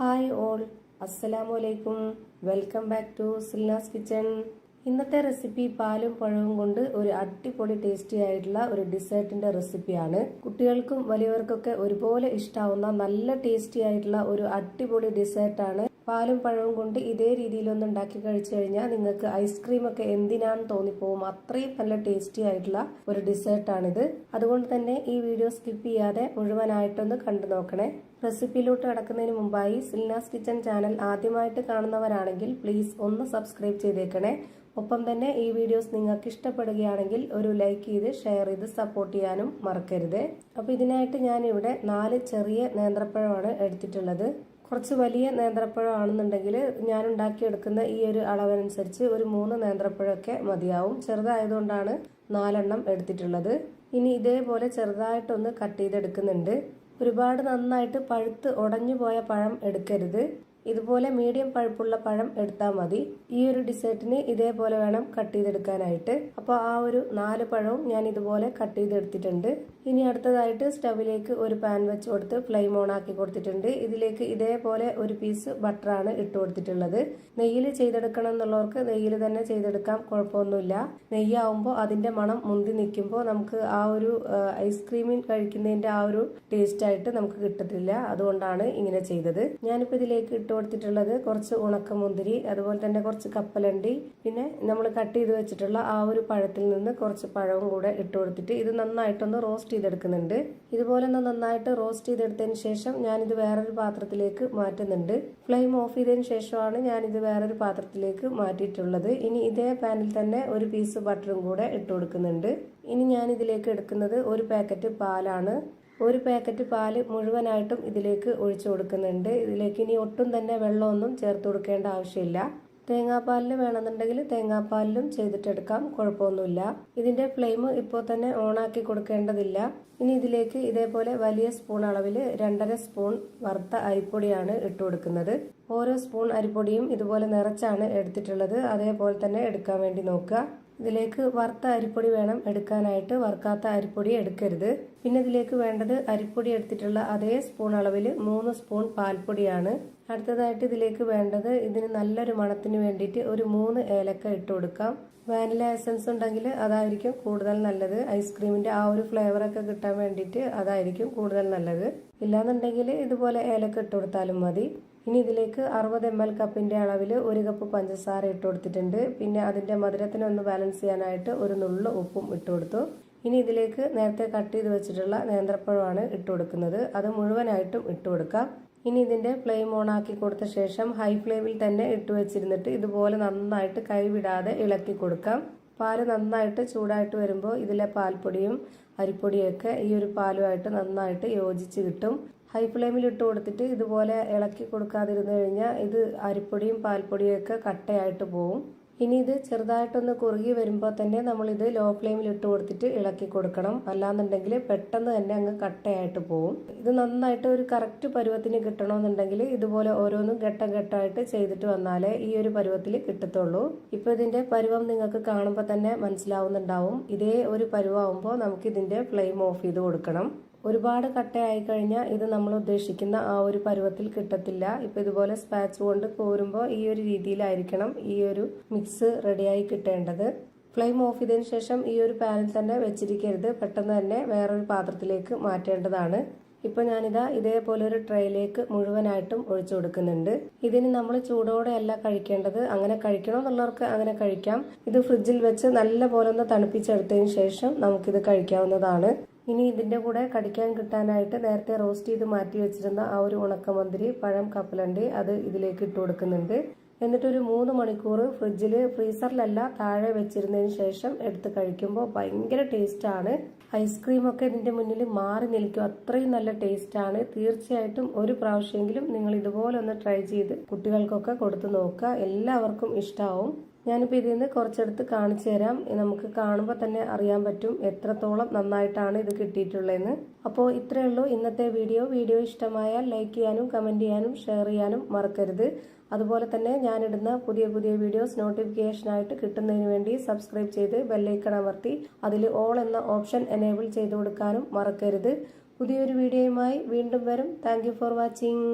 Hi all, അസ്സലാമു അലൈക്കും. Welcome back to Silna's kitchen. ഇന്നത്തെ റെസിപ്പി പാലും പഴവും കൊണ്ട് ഒരു അടിപൊളി ടേസ്റ്റി ആയിട്ടുള്ള ഒരു ഡിസേർട്ടിന്റെ റെസിപ്പിയാണ്. കുട്ടികൾക്കും വലിയവർക്കൊക്കെ ഒരുപോലെ ഇഷ്ടാവുന്ന നല്ല ടേസ്റ്റി ആയിട്ടുള്ള ഒരു അടിപൊളി ഡിസേർട്ടാണ്. പാലും പഴവും കൊണ്ട് ഇതേ രീതിയിലൊന്നും ഉണ്ടാക്കി കഴിച്ചു കഴിഞ്ഞാൽ നിങ്ങൾക്ക് ഐസ്ക്രീം ഒക്കെ എന്തിനാന്ന് തോന്നിപ്പോവും. അത്രയും നല്ല ടേസ്റ്റി ആയിട്ടുള്ള ഒരു ഡിസേർട്ടാണിത്. അതുകൊണ്ട് തന്നെ ഈ വീഡിയോ സ്കിപ്പ് ചെയ്യാതെ മുഴുവനായിട്ടൊന്ന് കണ്ടു നോക്കണേ. റെസിപ്പിയിലോട്ട് കടക്കുന്നതിന് മുമ്പായി സിൽനാസ് കിച്ചൺ ചാനൽ ആദ്യമായിട്ട് കാണുന്നവരാണെങ്കിൽ പ്ലീസ് ഒന്ന് സബ്സ്ക്രൈബ് ചെയ്തേക്കണേ. ഒപ്പം തന്നെ ഈ വീഡിയോസ് നിങ്ങൾക്ക് ഇഷ്ടപ്പെടുകയാണെങ്കിൽ ഒരു ലൈക്ക് ചെയ്ത് ഷെയർ ചെയ്ത് സപ്പോർട്ട് ചെയ്യാനും മറക്കരുത്. അപ്പോൾ ഇതിനായിട്ട് ഞാനിവിടെ 4 ചെറിയ നേന്ത്രപ്പഴമാണ് എടുത്തിട്ടുള്ളത്. കുറച്ച് വലിയ നേന്ത്രപ്പഴം ആണെന്നുണ്ടെങ്കിൽ ഞാൻ ഉണ്ടാക്കിയെടുക്കുന്ന ഈ ഒരു അളവനുസരിച്ച് ഒരു 3 നേന്ത്രപ്പഴമൊക്കെ മതിയാവും. ചെറുതായതുകൊണ്ടാണ് 4 എടുത്തിട്ടുള്ളത്. ഇനി ഇതേപോലെ ചെറുതായിട്ടൊന്ന് കട്ട് ചെയ്തെടുക്കുന്നുണ്ട്. ഒരുപാട് നന്നായിട്ട് പഴുത്ത് ഉടഞ്ഞു പോയ പഴം എടുക്കരുത്. ഇതുപോലെ മീഡിയം പഴുപ്പുള്ള പഴം എടുത്താൽ മതി. ഈ ഒരു ഡിസേർട്ടിന് ഇതേപോലെ വേണം കട്ട് ചെയ്തെടുക്കാനായിട്ട്. അപ്പോൾ ആ ഒരു 4 പഴവും ഞാൻ ഇതുപോലെ കട്ട് ചെയ്തെടുത്തിട്ടുണ്ട്. ഇനി അടുത്തതായിട്ട് സ്റ്റവിലേക്ക് ഒരു പാൻ വെച്ച് കൊടുത്ത് ഫ്ലെയിം ഓൺ ആക്കി കൊടുത്തിട്ടുണ്ട്. ഇതിലേക്ക് ഇതേപോലെ ഒരു പീസ് ബട്ടറാണ് ഇട്ട് കൊടുത്തിട്ടുള്ളത്. നെയ്യിൽ ചെയ്തെടുക്കണം എന്നുള്ളവർക്ക് നെയ്യിൽ തന്നെ ചെയ്തെടുക്കാം, കുഴപ്പമൊന്നുമില്ല. നെയ്യാവുമ്പോൾ അതിന്റെ മണം മുന്തി നിൽക്കുമ്പോൾ നമുക്ക് ആ ഒരു ഐസ്ക്രീമിൽ കഴിക്കുന്നതിന്റെ ആ ഒരു ടേസ്റ്റ് ആയിട്ട് നമുക്ക് കിട്ടത്തില്ല. അതുകൊണ്ടാണ് ഇങ്ങനെ ചെയ്തത്. ഞാനിപ്പോൾ ഇതിലേക്ക് ഇട്ട് കൊടുത്തിട്ടുള്ളത് കുറച്ച് ഉണക്കമുന്തിരി, അതുപോലെ തന്നെ കുറച്ച് കപ്പലണ്ടി, പിന്നെ നമ്മൾ കട്ട് ചെയ്ത് വെച്ചിട്ടുള്ള ആ ഒരു പഴത്തിൽ നിന്ന് കുറച്ച് പഴവും കൂടെ ഇട്ട് കൊടുത്തിട്ട് ഇത് നന്നായിട്ടൊന്ന് റോസ്റ്റ് ചെയ്തെടുക്കുന്നുണ്ട്. ഇതുപോലെ ഒന്ന് നന്നായിട്ട് റോസ്റ്റ് ചെയ്തെടുത്തതിന് ശേഷം ഞാനിത് വേറൊരു പാത്രത്തിലേക്ക് മാറ്റുന്നുണ്ട്. ഫ്ലെയിം ഓഫ് ചെയ്തതിന് ശേഷമാണ് ഞാനിത് വേറൊരു പാത്രത്തിലേക്ക് മാറ്റിയിട്ടുള്ളത്. ഇനി ഇതേ പാനിൽ തന്നെ ഒരു പീസ് ബട്ടറും കൂടെ ഇട്ട് കൊടുക്കുന്നുണ്ട്. ഇനി ഞാൻ ഇതിലേക്ക് എടുക്കുന്നത് ഒരു പാക്കറ്റ് പാലാണ്. ഒരു പാക്കറ്റ് പാല് മുഴുവനായിട്ടും ഇതിലേക്ക് ഒഴിച്ചു കൊടുക്കുന്നുണ്ട്. ഇതിലേക്ക് ഇനി ഒട്ടും തന്നെ വെള്ളമൊന്നും ചേർത്ത് കൊടുക്കേണ്ട ആവശ്യമില്ല. തേങ്ങാപ്പാലിൽ വേണമെന്നുണ്ടെങ്കിൽ തേങ്ങാപ്പാലിലും ചെയ്തിട്ടെടുക്കാം, കുഴപ്പമൊന്നുമില്ല. ഇതിന്റെ ഫ്ലെയിം ഇപ്പോൾ തന്നെ ഓണാക്കി കൊടുക്കേണ്ടതില്ല. ഇനി ഇതിലേക്ക് ഇതേപോലെ വലിയ സ്പൂൺ അളവിൽ 2.5 സ്പൂൺ വറുത്ത അരിപ്പൊടിയാണ് ഇട്ട് കൊടുക്കുന്നത്. ഓരോ സ്പൂൺ അരിപ്പൊടിയും ഇതുപോലെ നിറച്ചാണ് എടുത്തിട്ടുള്ളത്. അതേപോലെ തന്നെ എടുക്കാൻ വേണ്ടി നോക്കുക. ഇതിലേക്ക് വറുത്ത അരിപ്പൊടി വേണം എടുക്കാനായിട്ട്, വറുക്കാത്ത അരിപ്പൊടി എടുക്കരുത്. പിന്നെ ഇതിലേക്ക് വേണ്ടത് അരിപ്പൊടി എടുത്തിട്ടുള്ള അതേ സ്പൂൺ അളവിൽ 3 സ്പൂൺ പാൽപ്പൊടിയാണ്. അടുത്തതായിട്ട് ഇതിലേക്ക് വേണ്ടത് ഇതിന് നല്ലൊരു മണത്തിന് വേണ്ടിയിട്ട് ഒരു 3 ഏലക്ക ഇട്ട് കൊടുക്കാം. വാനില എസൻസ് ഉണ്ടെങ്കിൽ അതായിരിക്കും കൂടുതൽ നല്ലത്. ഐസ്ക്രീമിന്റെ ആ ഒരു ഫ്ലേവറൊക്കെ കിട്ടാൻ വേണ്ടിയിട്ട് അതായിരിക്കും കൂടുതൽ നല്ലത്. ഇല്ലാന്നുണ്ടെങ്കിൽ ഇതുപോലെ ഏലക്ക ഇട്ട് കൊടുത്താലും മതി. ഇനി ഇതിലേക്ക് 60 ml കപ്പിന്റെ അളവിൽ 1 കപ്പ് പഞ്ചസാര ഇട്ട് കൊടുത്തിട്ടുണ്ട്. പിന്നെ അതിന്റെ മധുരത്തിനൊന്ന് ബാലൻസ് ചെയ്യാനായിട്ട് ഒരു നുള്ളു ഉപ്പും ഇട്ട് കൊടുത്തു. ഇനി ഇതിലേക്ക് നേരത്തെ കട്ട് ചെയ്ത് വെച്ചിട്ടുള്ള നേന്ത്രപ്പഴമാണ് ഇട്ട് കൊടുക്കുന്നത്. അത് മുഴുവനായിട്ടും ഇട്ട് കൊടുക്കാം. ഇനി ഇതിന്റെ ഫ്ലെയിം ഓൺ ആക്കി കൊടുത്ത ശേഷം ഹൈ ഫ്ലെയിമിൽ തന്നെ ഇട്ട് വെച്ചിരുന്നിട്ട് ഇതുപോലെ നന്നായിട്ട് കൈവിടാതെ ഇളക്കി കൊടുക്കാം. പാല് നന്നായിട്ട് ചൂടായിട്ട് വരുമ്പോൾ ഇതിലെ പാൽപ്പൊടിയും അരിപ്പൊടിയൊക്കെ ഈ ഒരു പാലുമായിട്ട് നന്നായിട്ട് യോജിച്ച് കിട്ടും. ഹൈ ഫ്ലെയിമിൽ ഇട്ട് കൊടുത്തിട്ട് ഇതുപോലെ ഇളക്കി കൊടുക്കാതിരുന്നു കഴിഞ്ഞാൽ ഇത് അരിപ്പൊടിയും പാൽപ്പൊടിയും ഒക്കെ കട്ടയായിട്ട് പോവും. ഇനി ഇത് ചെറുതായിട്ടൊന്ന് കുറുകി വരുമ്പോൾ തന്നെ നമ്മളിത് ലോ ഫ്ലെയിമിൽ ഇട്ട് കൊടുത്തിട്ട് ഇളക്കി കൊടുക്കണം. അല്ലാന്നുണ്ടെങ്കിൽ പെട്ടെന്ന് തന്നെ അങ്ങ് കട്ടയായിട്ട് പോവും. ഇത് നന്നായിട്ട് ഒരു കറക്റ്റ് പരുവത്തിന് കിട്ടണമെന്നുണ്ടെങ്കിൽ ഇതുപോലെ ഓരോന്നും ഘട്ടമായിട്ട് ചെയ്തിട്ട് വന്നാലേ ഈ ഒരു പരുവത്തിൽ കിട്ടത്തുള്ളൂ. ഇപ്പൊ ഇതിന്റെ പരുവം നിങ്ങൾക്ക് കാണുമ്പോൾ തന്നെ മനസ്സിലാവുന്നുണ്ടാവും. ഇതേ ഒരു പരുവാകുമ്പോൾ നമുക്ക് ഇതിന്റെ ഫ്ലെയിം ഓഫ് ചെയ്ത് കൊടുക്കണം. ഒരുപാട് കട്ടയായി കഴിഞ്ഞാൽ ഇത് നമ്മൾ ഉദ്ദേശിക്കുന്ന ആ ഒരു പരുവത്തിൽ കിട്ടത്തില്ല. ഇപ്പൊ ഇതുപോലെ സ്പാച്ച് കൊണ്ട് കോരുമ്പോൾ ഈ ഒരു രീതിയിലായിരിക്കണം ഈ ഒരു മിക്സ് റെഡിയായി കിട്ടേണ്ടത്. ഫ്ലെയിം ഓഫ് ചെയ്തതിനു ശേഷം ഈ ഒരു പാനിൽ തന്നെ വെച്ചിരിക്കരുത്, പെട്ടെന്ന് തന്നെ വേറൊരു പാത്രത്തിലേക്ക് മാറ്റേണ്ടതാണ്. ഇപ്പൊ ഞാനിതാ ഇതേപോലെ ഒരു ട്രേയിലേക്ക് മുഴുവനായിട്ടും ഒഴിച്ചു കൊടുക്കുന്നുണ്ട്. ഇതിന് നമ്മൾ ചൂടോടെ അല്ല കഴിക്കേണ്ടത്. അങ്ങനെ കഴിക്കണമെന്നുള്ളവർക്ക് അങ്ങനെ കഴിക്കാം. ഇത് ഫ്രിഡ്ജിൽ വെച്ച് നല്ല പോലെ ഒന്ന് തണുപ്പിച്ചെടുത്തതിന് ശേഷം നമുക്കിത് കഴിക്കാവുന്നതാണ്. ഇനി ഇതിന്റെ കൂടെ കടിക്കാൻ കിട്ടാനായിട്ട് നേരത്തെ റോസ്റ്റ് ചെയ്ത് മാറ്റി വെച്ചിരുന്ന ആ ഒരു ഉണക്കമുന്തിരി, പഴം, കപ്പലണ്ടി അത് ഇതിലേക്ക് ഇട്ട് കൊടുക്കുന്നുണ്ട്. എന്നിട്ടൊരു 3 മണിക്കൂർ ഫ്രീസറിലല്ല താഴെ വെച്ചിരുന്നതിന് ശേഷം എടുത്ത് കഴിക്കുമ്പോൾ ഭയങ്കര ടേസ്റ്റാണ്. ഐസ്ക്രീമൊക്കെ ഇതിന്റെ മുന്നിൽ മാറി നിൽക്കും, അത്രയും നല്ല ടേസ്റ്റാണ്. തീർച്ചയായിട്ടും ഒരു പ്രാവശ്യമെങ്കിലും നിങ്ങൾ ഇതുപോലെ ഒന്ന് ട്രൈ ചെയ്ത് കുട്ടികൾക്കൊക്കെ കൊടുത്തു നോക്കുക, എല്ലാവർക്കും ഇഷ്ടാവും. ഞാനിപ്പോൾ ഇതിൽ നിന്ന് കുറച്ചെടുത്ത് കാണിച്ചു തരാം. നമുക്ക് കാണുമ്പോൾ തന്നെ അറിയാൻ പറ്റും എത്രത്തോളം നന്നായിട്ടാണ് ഇത് കിട്ടിയിട്ടുള്ളതെന്ന്. അപ്പോൾ ഇത്രയേ ഉള്ളൂ ഇന്നത്തെ വീഡിയോ ഇഷ്ടമായാൽ ലൈക്ക് ചെയ്യാനും കമന്റ് ചെയ്യാനും ഷെയർ ചെയ്യാനും മറക്കരുത്. അതുപോലെ തന്നെ ഞാനിടുന്ന പുതിയ വീഡിയോസ് നോട്ടിഫിക്കേഷനായിട്ട് കിട്ടുന്നതിന് വേണ്ടി സബ്സ്ക്രൈബ് ചെയ്ത് ബെല്ലൈക്കൺ അമർത്തി അതിൽ ഓൾ എന്ന ഓപ്ഷൻ എനേബിൾ ചെയ്ത് കൊടുക്കാനും മറക്കരുത്. പുതിയൊരു വീഡിയോയുമായി വീണ്ടും വരും. Thank you for watching.